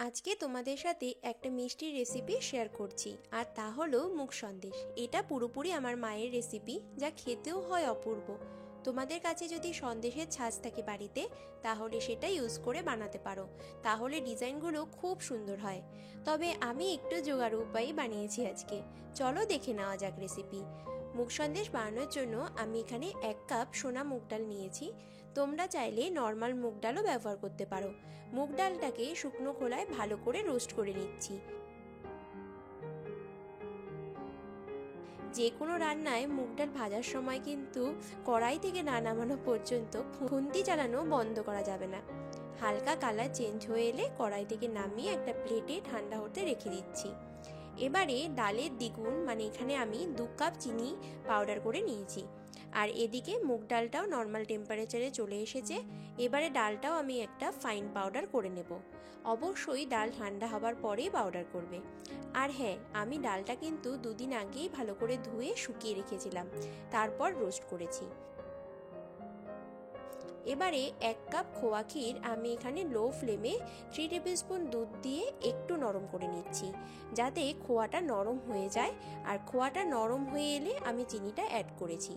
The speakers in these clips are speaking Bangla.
আজকে তোমাদের সাথে একটা মিষ্টির রেসিপি শেয়ার করছি, আর তা হলো মুগ সন্দেশ। এটা পুরোপুরি আমার মায়ের রেসিপি, যা খেতেও হয় অপূর্ব। তোমাদের কাছে যদি সন্দেশের ছাঁচ থাকে বাড়িতে, তাহলে সেটা ইউজ করে বানাতে পারো, তাহলে ডিজাইনগুলো খুব সুন্দর হয়। তবে আমি একটু জোগাড় উপায়ে বানিয়েছি আজকে। চলো দেখে নেওয়া যাক রেসিপি। মুগ সন্দেশ বানানোর জন্য আমি এখানে 1 কাপ সোনা মুগ ডাল নিয়েছি। তোমরা চাইলে নর্মাল মুগ ডালও ব্যবহার করতে পারো। মুগ ডালটাকে শুকনো খোলায় ভালো করে রোস্ট করে নিচ্ছি। যে কোনো রান্নায় মুগ ডাল ভাজার সময় কিন্তু কড়াই থেকে না নামানো পর্যন্ত খুন্তি চালানো বন্ধ করা যাবে না। হালকা কালার চেঞ্জ হয়ে এলে কড়াই থেকে নামিয়ে একটা প্লেটে ঠান্ডা হতে রেখে দিচ্ছি। এবারে ডালের দ্বিগুণ, মানে এখানে আমি 2 কাপ চিনি পাউডার করে নিয়েছি। আর এদিকে মুগ ডালটাও নর্মাল টেম্পারেচারে চলে এসেছে। এবারে ডালটাও আমি একটা ফাইন পাউডার করে নেব। অবশ্যই ডাল ঠান্ডা হবার পরেই পাউডার করবে। আর হ্যাঁ, আমি ডালটা কিন্তু 2 দিন আগেই ভালো করে ধুয়ে শুকিয়ে রেখেছিলাম, তারপর রোস্ট করেছি। এবারে 1 কাপ খোয়া ক্ষীর আমি এখানে লো ফ্লেমে 3 টেবিল স্পুন দুধ দিয়ে একটু নরম করে নিচ্ছি, যাতে খোয়াটা নরম হয়ে যায়। আর খোয়াটা নরম হয়ে এলে আমি চিনিটা অ্যাড করেছি।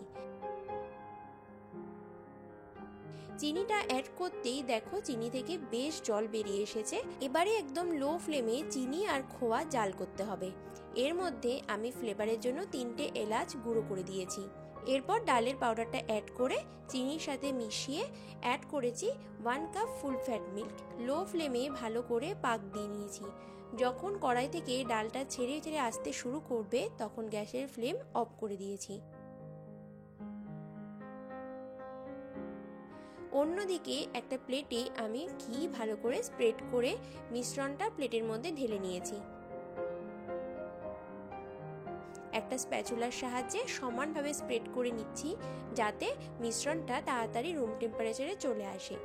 চিনিটা অ্যাড করতেই দেখো চিনি থেকে বেশ জল বেরিয়ে এসেছে। এবারে একদম লো ফ্লেমে চিনি আর খোয়া জাল করতে হবে। এর মধ্যে আমি ফ্লেভারের জন্য 3টে এলাচ গুঁড়ো করে দিয়েছি। এরপর ডালের পাউডারটা অ্যাড করে চিনির সাথে মিশিয়ে অ্যাড করেছি 1 কাপ ফুল ফ্যাট মিল্ক। লো ফ্লেমে ভালো করে পাক দিয়ে নিয়েছি। যখন কড়াই থেকে ডালটা ছেড়ে ছেড়ে আসতে শুরু করবে, তখন গ্যাসের ফ্লেম অফ করে দিয়েছি। অন্যদিকে একটা প্লেটে আমি ঘি ভালো করে স্প্রেড করে মিশ্রণটা প্লেটের মধ্যে ঢেলে নিয়েছি। একটা স্প্যাচুলার সাহায্যে সমানভাবে স্প্রেড করে নিচ্ছি, যাতে মিশ্রণটা তাড়াতাড়ি রুম টেম্পারেচারে চলে আসে।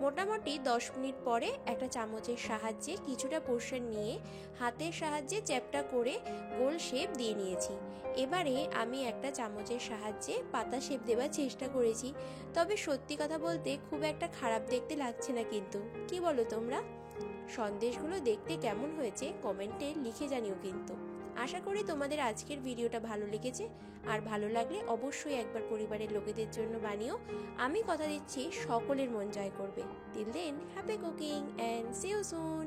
মোটামুটি 10 মিনিট পরে একটা চামচের সাহায্যে কিছুটা পোর্শন নিয়ে হাতের সাহায্যে চ্যাপটা করে গোল শেপ দিয়ে নিয়েছি। এবারে আমি একটা চামচের সাহায্যে পাতা শেপ দেওয়ার চেষ্টা করেছি, তবে সত্যি কথা বলতে খুব একটা খারাপ দেখতে লাগছে না। কিন্তু কি বলো তোমরা? সন্দেশগুলো দেখতে কেমন হয়েছে কমেন্টে লিখে জানিও কিন্তু। আশা করি তোমাদের আজকের ভিডিওটা ভালো লেগেছে, আর ভালো লাগলে অবশ্যই একবার পরিবারের লোকেদের জন্য বানিও। আমি কথা দিচ্ছি সকলের মন জয় করবে। Till then, happy cooking and see you soon.